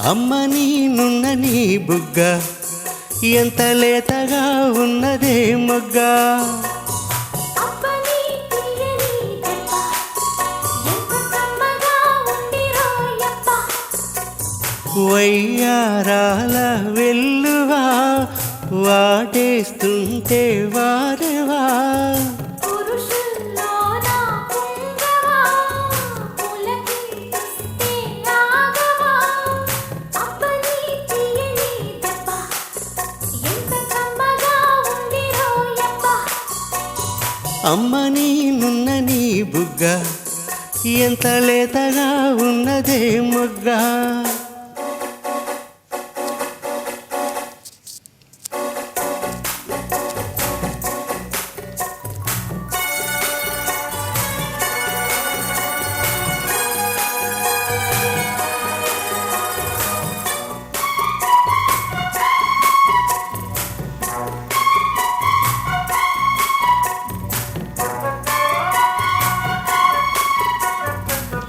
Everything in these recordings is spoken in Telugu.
అమ్మ నీ నున్న నీ బుగ్గ ఎంత లేతగా ఉన్నదే మొగ్గ. వయ్యారాల వెల్లువా వాటేస్తుంటే వారెవా. అమ్మ నీ నున్న నీ బుగ్గ ఎంత లేతగా ఉన్నదే మొగ్గ.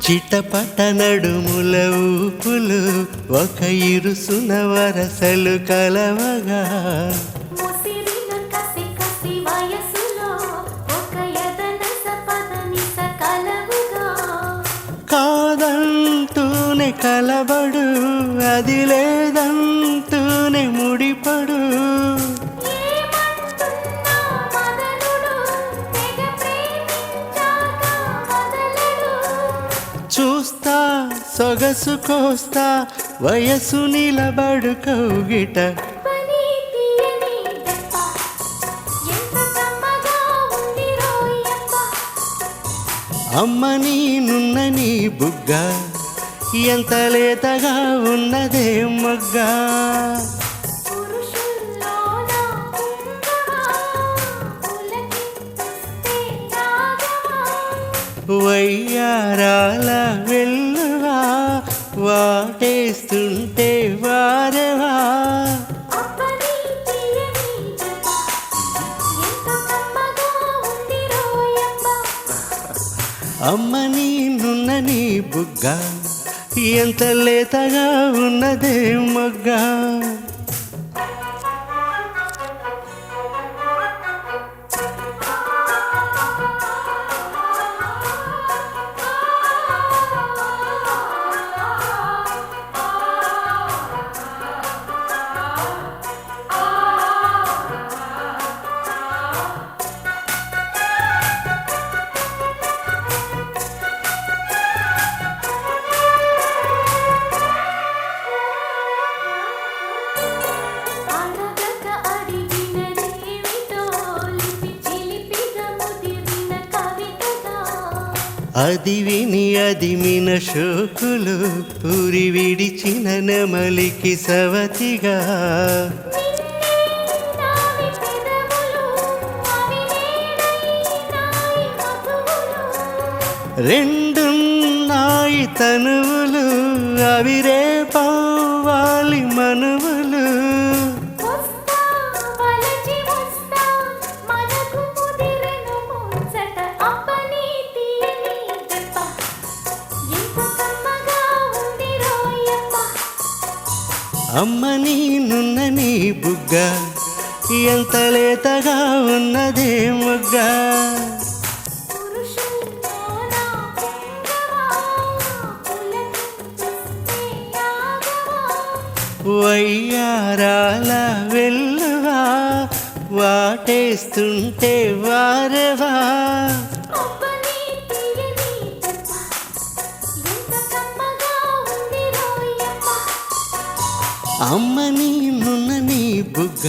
చిటపట నడుముల ఊపులు ఒక ఇరుసున వరసలు కలవగా. కాదంటూనే కలబడు అది లేదంటూనే ముడిపడు. చూస్తా సొగసు కోస్తా వయసు నిలబడు కౌగిట. అమ్మ నీ నున్న నీ బుగ్గ ఎంత లేతగా ఉన్నదే మొగ్గ. వయ్యారాల వెల్లువా వాటేస్తుంటే వారెవా. అమ్మ నీ నున్న నీ బుగ్గ ఎంత లేతగా ఉన్నదే మొగ్గ. అది విని అదిమిన శోకులు ఊరి విడిచిన నెమలికి సవతిగా. రెండున్నాయి తనువులు అవి రేపవ్వాలి మనువులు. అమ్మ నీ నున్న నీ బుగ్గ ఎంత లేతగా ఉన్నదే మొగ్గ. వయ్యారాల వెల్లువా వాటేస్తుంటే వారెవా. అమ్మ నీ నున్న నీ బుగ్గ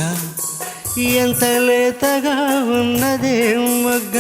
ఎంత లేతగా ఉన్నదే మొగ్గ.